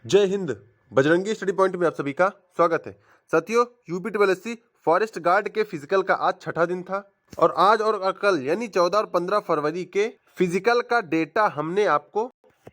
जय Hind. Bajrangi study point में आप सभी का स्वागत है। साथियों, UP triple SC forest guard के फिजिकल का आज छठा दिन था और आज और कल यानी 14 और 15 फरवरी के फिजिकल का डेटा हमने आपको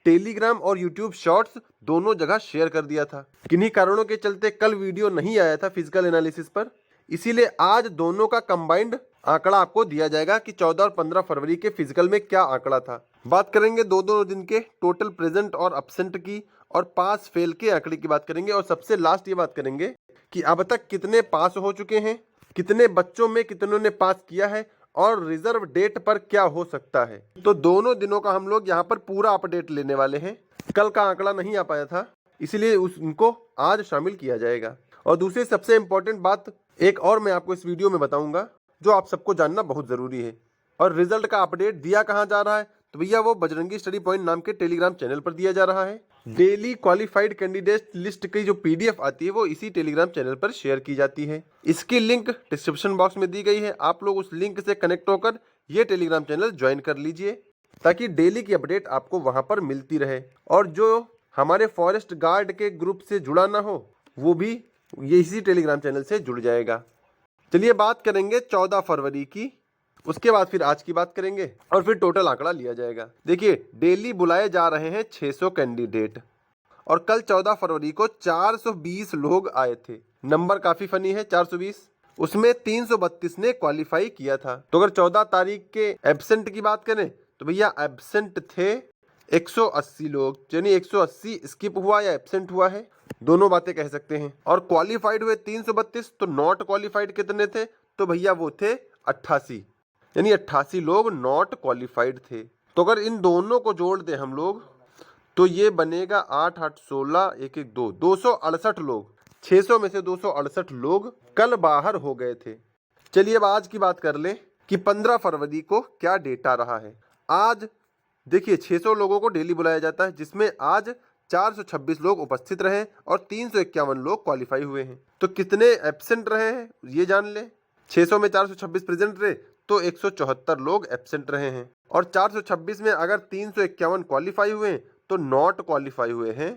टेलीग्राम और यूट्यूब शॉर्ट्स दोनों जगह शेयर कर दिया था। किन्हीं कारणों के चलते कल वीडियो नहीं आया था फिजिकल एनालिसिस पर, इसीलिए आज दोनों का कंबाइंड आंकड़ा आपको दिया जाएगा कि 14 और 15 फरवरी के फिजिकल में क्या आंकड़ा था। बात करेंगे दो दिन के टोटल प्रेजेंट और अब्सेंट की, और पास फेल के आंकड़े की बात करेंगे, और सबसे लास्ट ये बात करेंगे कि अब तक कितने पास हो चुके हैं, कितने बच्चों में कितनों ने पास किया है और रिजर्व डेट पर क्या हो सकता है। तो दोनों दिनों का हम लोग यहाँ पर पूरा अपडेट लेने वाले हैं। कल का आंकड़ा नहीं आ पाया था, इसीलिए उनको आज शामिल किया जाएगा। और दूसरी सबसे इंपॉर्टेंट बात एक और मैं आपको इस वीडियो में बताऊंगा जो आप सबको जानना बहुत जरूरी है। और रिजल्ट का अपडेट दिया कहाँ जा रहा है, तो भैया वो बजरंगी स्टडी पॉइंट नाम के टेलीग्राम चैनल पर दिया जा रहा है। डेली क्वालिफाइड कैंडिडेट लिस्ट की जो पीडीएफ आती है वो इसी टेलीग्राम चैनल पर शेयर की जाती है। इसकी लिंक डिस्क्रिप्शन बॉक्स में दी गई है। आप लोग उस लिंक से कनेक्ट होकर ये टेलीग्राम चैनल ज्वाइन कर लीजिए ताकि डेली की अपडेट आपको वहां पर मिलती रहे। और जो हमारे फॉरेस्ट गार्ड के ग्रुप से जुड़ा ना हो वो भी ये इसी टेलीग्राम चैनल से जुड़ जाएगा। चलिए बात करेंगे 14 फरवरी की, उसके बाद फिर आज की बात करेंगे और फिर टोटल आंकड़ा लिया जाएगा। देखिए, डेली बुलाए जा रहे हैं 600 कैंडिडेट और कल 14 फरवरी को 420 लोग आए थे। नंबर काफी फनी है, 420, उसमें 332 ने क्वालिफाई किया था। तो अगर 14 तारीख के एब्सेंट की बात करें तो भैया एब्सेंट थे 180 लोग, यानी 180 स्किप हुआ या एब्सेंट हुआ है, दोनों बातें कह सकते हैं। और क्वालिफाइड हुए 332, तो नॉट क्वालिफाइड कितने थे, तो भैया वो थे 88, यानी 88 लोग नॉट क्वालिफाइड थे। तो अगर इन दोनों को जोड़ दें हम लोग तो ये बनेगा 8 8 16 1 1 2 268 लोग। 600 में से 268 लोग कल बाहर हो गए थे। चलिए अब आज की बात कर लें कि 15 फरवरी को क्या डेटा रहा है। आज देखिए 600 लोगों को डेली बुलाया जाता है, जिसमें आज 426 लोग उपस्थित रहे और 351 लोग क्वालिफाई हुए हैं। तो कितने एब्सेंट रहे हैं ये जान ले। 600 में 426 प्रेजेंट रहे तो 174 लोग एब्सेंट रहे हैं, और 426 में अगर 351 क्वालिफाई हुए हैं तो नॉट क्वालिफाई हुए हैं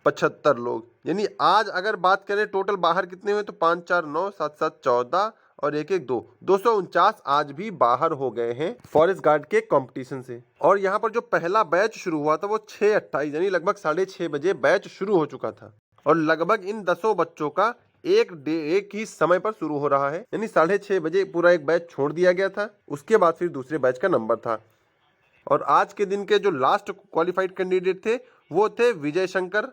75 लोग। यानी आज अगर बात करें टोटल बाहर कितने हुए, तो 5 4 9 7 7 14 और 1 1 2 249 आज भी बाहर हो गए हैं फॉरेस्ट गार्ड के कंपटीशन से। और यहाँ पर जो पहला बैच शुरू हुआ था वो 6:28 यानी लगभग 6:30 बजे बैच शुरू हो चुका था, और लगभग इन 10 बच्चों का एक ही समय पर शुरू हो रहा है, यानी 6:30 बजे पूरा एक बैच छोड़ दिया गया था। उसके बाद फिर दूसरे बैच का नंबर था। और आज के दिन के जो लास्ट क्वालिफाइड कैंडिडेट थे वो थे विजय शंकर,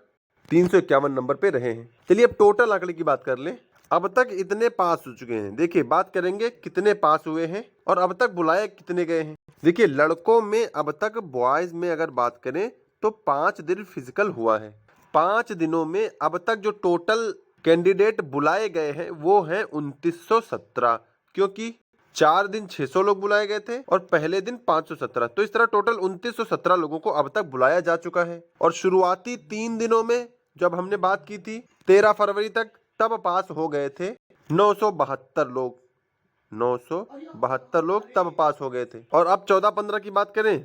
351 नंबर पे रहे हैं। चलिए अब टोटल आंकड़े की बात कर लें। अब तक इतने पास हो चुके हैं। देखिए बात करेंगे कितने पास हुए हैं और अब तक बुलाए कितने गए हैं। देखिए लड़कों में अब तक, बॉयज में अगर बात करें तो 5 दिन फिजिकल हुआ है। 5 दिनों में अब तक जो टोटल कैंडिडेट बुलाए गए हैं वो हैं 2917, क्योंकि 4 दिन 600 लोग बुलाए गए थे और पहले दिन 517। तो इस तरह टोटल 2917 लोगों को अब तक बुलाया जा चुका है। और शुरुआती 3 दिनों में जब हमने बात की थी 13 फरवरी तक, तब पास हो गए थे 972 लोग। 972 लोग तब पास हो गए थे। और अब 14-15 की बात करें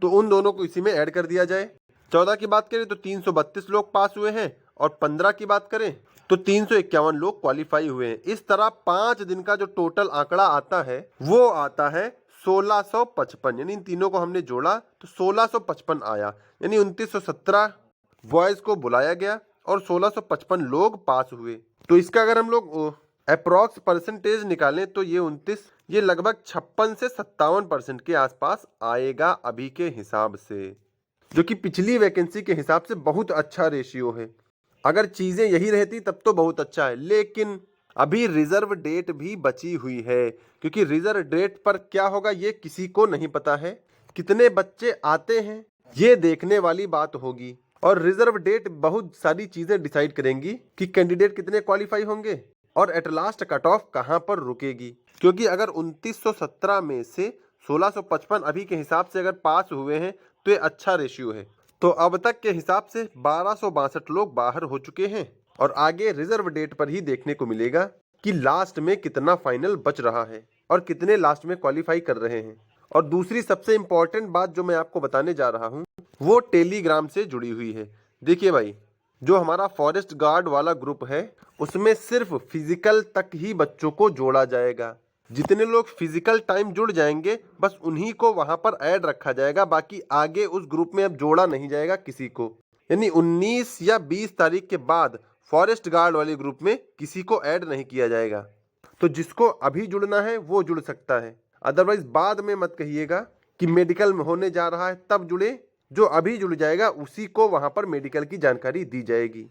तो उन दोनों को इसी में ऐड कर दिया जाए। 14 की बात करें तो 332 लोग पास हुए हैं, और 15 की बात करें तो 351 लोग क्वालिफाई हुए हैं। इस तरह 5 दिन का जो टोटल आंकड़ा आता है वो आता है 1655, यानी इन तीनों को हमने जोड़ा तो 1655 आया। यानी 2917 बॉयज को बुलाया गया और 1655 लोग पास हुए। तो इसका अगर हम लोग अप्रोक्स परसेंटेज निकालें तो ये लगभग 56 से 57% के आसपास आएगा अभी के हिसाब से, जो कि पिछली वैकेंसी के हिसाब से बहुत अच्छा रेशियो है। अगर चीजें यही रहती तब तो बहुत अच्छा है, लेकिन अभी रिजर्व डेट भी बची हुई है, क्योंकि रिजर्व डेट पर क्या होगा ये किसी को नहीं पता है। कितने बच्चे आते हैं ये देखने वाली बात होगी, और रिजर्व डेट बहुत सारी चीजें डिसाइड करेंगी कि कैंडिडेट कितने क्वालिफाई होंगे और एट लास्ट कट ऑफ कहां पर रुकेगी। क्योंकि अगर 2917 में से 1655 अभी के हिसाब से अगर पास हुए हैं तो ये अच्छा रेशियो है। तो अब तक के हिसाब से 1262 लोग बाहर हो चुके हैं, और आगे रिजर्व डेट पर ही देखने को मिलेगा कि लास्ट में कितना फाइनल बच रहा है और कितने लास्ट में क्वालिफाई कर रहे हैं। और दूसरी सबसे इंपॉर्टेंट बात जो मैं आपको बताने जा रहा हूं वो टेलीग्राम से जुड़ी हुई है। देखिए भाई, जो हमारा फॉरेस्ट गार्ड वाला ग्रुप है उसमें सिर्फ फिजिकल तक ही बच्चों को जोड़ा जाएगा। जितने लोग फिजिकल टाइम जुड़ जाएंगे बस उन्हीं को वहां पर ऐड रखा जाएगा, बाकी आगे उस ग्रुप में अब जोड़ा नहीं जाएगा किसी को। यानी 19 या 20 तारीख के बाद फॉरेस्ट गार्ड वाले ग्रुप में किसी को ऐड नहीं किया जाएगा। तो जिसको अभी जुड़ना है वो जुड़ सकता है, अदरवाइज बाद में मत कहिएगा कि मेडिकल में होने जा रहा है तब जुड़े। जो अभी जुड़ जाएगा उसी को वहां पर मेडिकल की जानकारी दी जाएगी।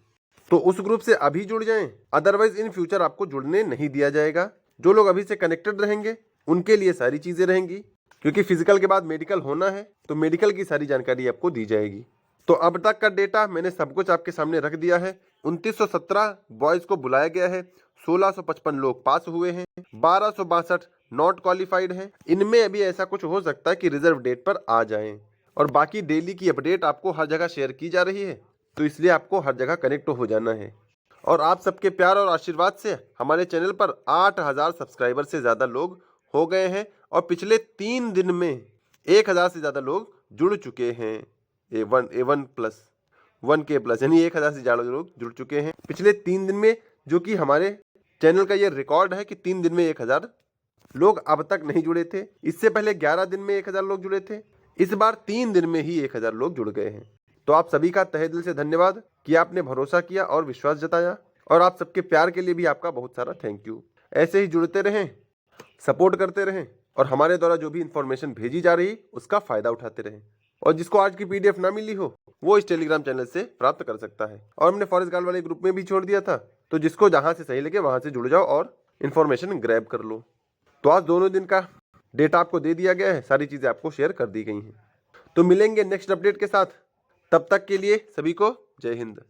तो उस ग्रुप से अभी जुड़ जाएं, अदरवाइज इन फ्यूचर आपको जुड़ने नहीं दिया जाएगा। जो लोग अभी से कनेक्टेड रहेंगे उनके लिए सारी चीजें रहेंगी, क्योंकि फिजिकल के बाद मेडिकल होना है तो मेडिकल की सारी जानकारी आपको दी जाएगी। तो अब तक का डेटा मैंने सब कुछ आपके सामने रख दिया है। 2917 बॉयज को बुलाया गया है, 1655 लोग पास हुए हैं, 1262 नॉट क्वालिफाइड हैं। इनमें अभी ऐसा कुछ हो सकता है कि रिजर्व डेट पर आ जाएं, और बाकी डेली की अपडेट आपको हर जगह शेयर की जा रही है, तो इसलिए आपको हर जगह कनेक्ट हो जाना है। और आप सबके प्यार और आशीर्वाद से हमारे चैनल पर 8000 सब्सक्राइबर से ज़्यादा लोग हो गए हैं, और पिछले 3 दिन में 1000 से ज़्यादा लोग जुड़ चुके हैं। A1 प्लस 1K प्लस यानी 1000 से ज़्यादा लोग जुड़ चुके हैं पिछले 3 दिन में, जो कि हमारे चैनल का ये रिकॉर्ड है कि 3 दिन में 1000 लोग अब तक नहीं जुड़े थे। इससे पहले 11 दिन में 1000 लोग जुड़े थे, इस बार 3 दिन में ही 1000 लोग जुड़ गए हैं। तो आप सभी का तहे दिल से धन्यवाद कि आपने भरोसा किया और विश्वास जताया, और आप सबके प्यार के लिए भी आपका बहुत सारा थैंक यू। ऐसे ही जुड़ते रहें, सपोर्ट करते रहें, और हमारे द्वारा जो भी इंफॉर्मेशन भेजी जा रही उसका फायदा उठाते रहें। और जिसको आज की PDF ना मिली हो वो इस टेलीग्राम चैनल से प्राप्त कर सकता है। और हमने फॉरेस्ट गार्ड वाले ग्रुप में भी छोड़ दिया था, तो जिसको जहां से सही लगे वहां से जुड़ जाओ और इन्फॉर्मेशन ग्रैब कर लो। तो आज दोनों दिन का डेटा आपको दे दिया गया है, सारी चीजें आपको शेयर कर दी गई हैं। तो मिलेंगे नेक्स्ट अपडेट के साथ, तब तक के लिए सभी को जय हिंद।